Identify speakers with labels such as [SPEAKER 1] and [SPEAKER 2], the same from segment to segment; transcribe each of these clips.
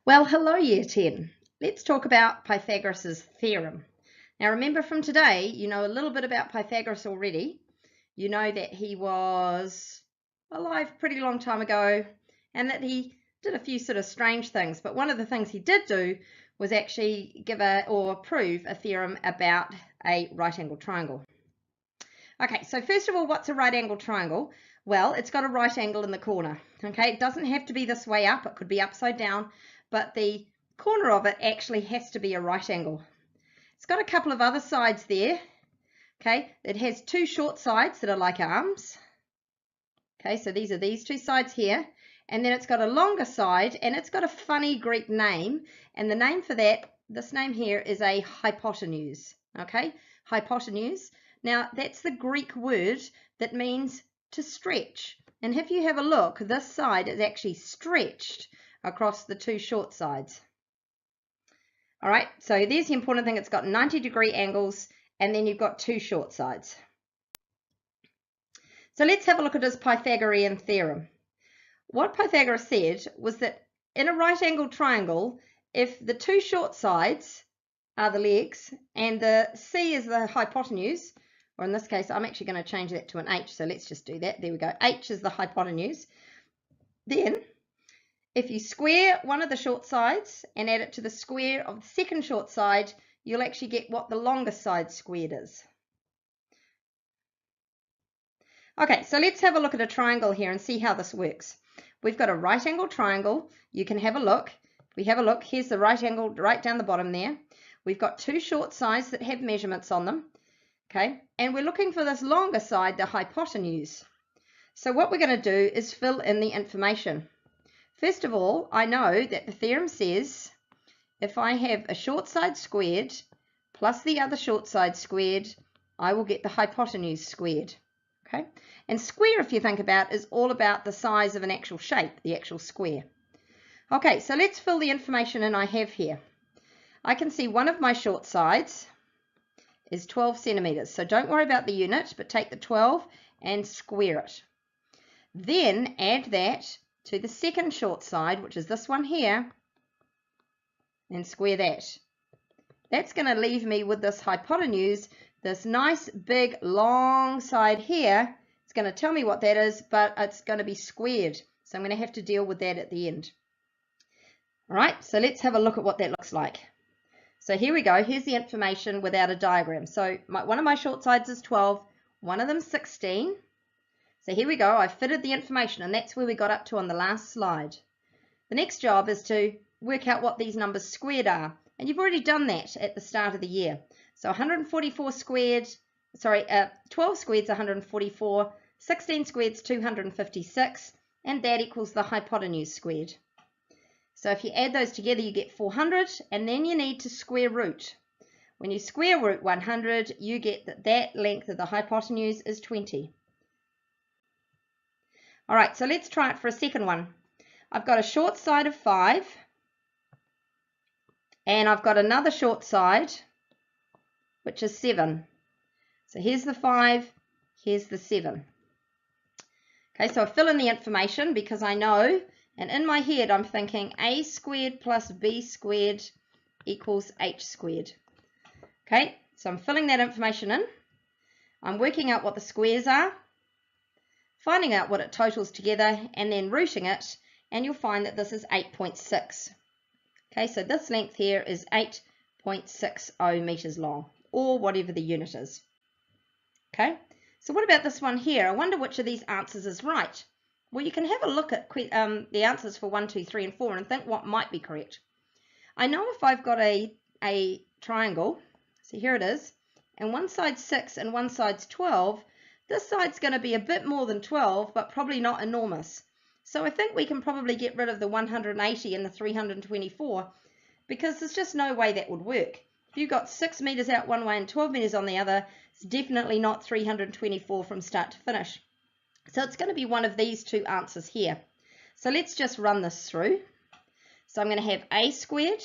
[SPEAKER 1] Well, hello Year 10. Let's talk about Pythagoras' theorem. Now remember from today, you know a little bit about Pythagoras already. You know that he was alive a pretty long time ago and that he did a few sort of strange things. But one of the things he did do was actually prove a theorem about a right angled triangle. Okay, so first of all, what's a right angled triangle? Well, it's got a right angle in the corner. Okay, it doesn't have to be this way up, it could be upside down, but the corner of it actually has to be a right angle. It's got a couple of other sides there. Okay, it has two short sides that are like arms. Okay, so these are these two sides here, and then it's got a longer side, and it's got a funny Greek name, and the name for that, this name here, is a hypotenuse. Okay, hypotenuse. Now that's the Greek word that means to stretch, and if you have a look, this side is actually stretched across the two short sides. All right, so there's the important thing. It's got 90-degree angles, and then you've got two short sides. So let's have a look at his Pythagorean theorem. What Pythagoras said was that in a right angled triangle, if the two short sides are the legs and the C is the hypotenuse, or in this case, I'm actually going to change that to an H, so let's just do that. There we go. H is the hypotenuse. Then, if you square one of the short sides and add it to the square of the second short side, you'll actually get what the longest side squared is. Okay, so let's have a look at a triangle here and see how this works. We've got a right angled triangle. You can have a look. We have a look. Here's the right angle right down the bottom there. We've got two short sides that have measurements on them. Okay, and we're looking for this longer side, the hypotenuse. So what we're going to do is fill in the information. First of all, I know that the theorem says if I have a short side squared plus the other short side squared, I will get the hypotenuse squared. Okay, and square, if you think about, is all about the size of an actual shape, the actual square. Okay, so let's fill the information in I have here. I can see one of my short sides is 12 centimeters. So don't worry about the unit, but take the 12 and square it. Then add that to the second short side, which is this one here, and square that. That's going to leave me with this hypotenuse, this nice big long side here. It's going to tell me what that is, but it's going to be squared. So I'm going to have to deal with that at the end. All right, so let's have a look at what that looks like. So here we go. Here's the information without a diagram. So one of my short sides is 12, one of them 16. So here we go. I fitted the information, and that's where we got up to on the last slide. The next job is to work out what these numbers squared are. And you've already done that at the start of the year. So 144 squared, 12 squared is 144, 16 squared is 256, and that equals the hypotenuse squared. So if you add those together, you get 400, and then you need to square root. When you square root 100, you get that length of the hypotenuse is 20. All right, so let's try it for a second one. I've got a short side of 5, and I've got another short side, which is 7. So here's the 5, here's the 7. Okay, so I fill in the information because I know, and in my head I'm thinking a squared plus b squared equals h squared. Okay, so I'm filling that information in. I'm working out what the squares are, finding out what it totals together, and then rooting it, and you'll find that this is 8.6. Okay, so this length here is 8.60 meters long, or whatever the unit is. Okay, so what about this one here? I wonder which of these answers is right. Well, you can have a look at the answers for 1, 2, 3, and 4 and think what might be correct. I know if I've got a triangle, so here it is, and one side's 6 and one side's 12, this side's going to be a bit more than 12, but probably not enormous. So I think we can probably get rid of the 180 and the 324 because there's just no way that would work. If you've got 6 meters out one way and 12 meters on the other, it's definitely not 324 from start to finish. So it's going to be one of these two answers here. So let's just run this through. So I'm going to have a squared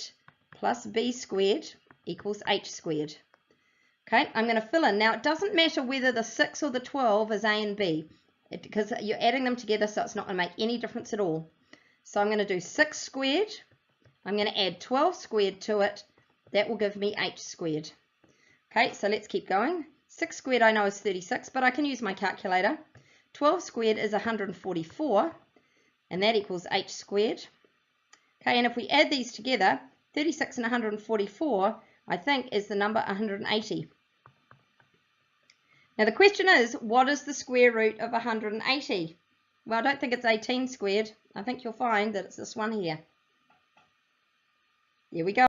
[SPEAKER 1] plus b squared equals h squared. Okay, I'm going to fill in. Now, it doesn't matter whether the 6 or the 12 is a and b, because you're adding them together, so it's not going to make any difference at all. So I'm going to do 6 squared I'm going to add 12 squared to it. That will give me h squared. Okay, so let's keep going. 6 squared I know is 36, but I can use my calculator. 12 squared is 144, and that equals h squared. Okay, and if we add these together, 36 and 144, I think, is the number 180. Now the question is, what is the square root of 180? Well, I don't think it's 18 squared. I think you'll find that it's this one here. There we go.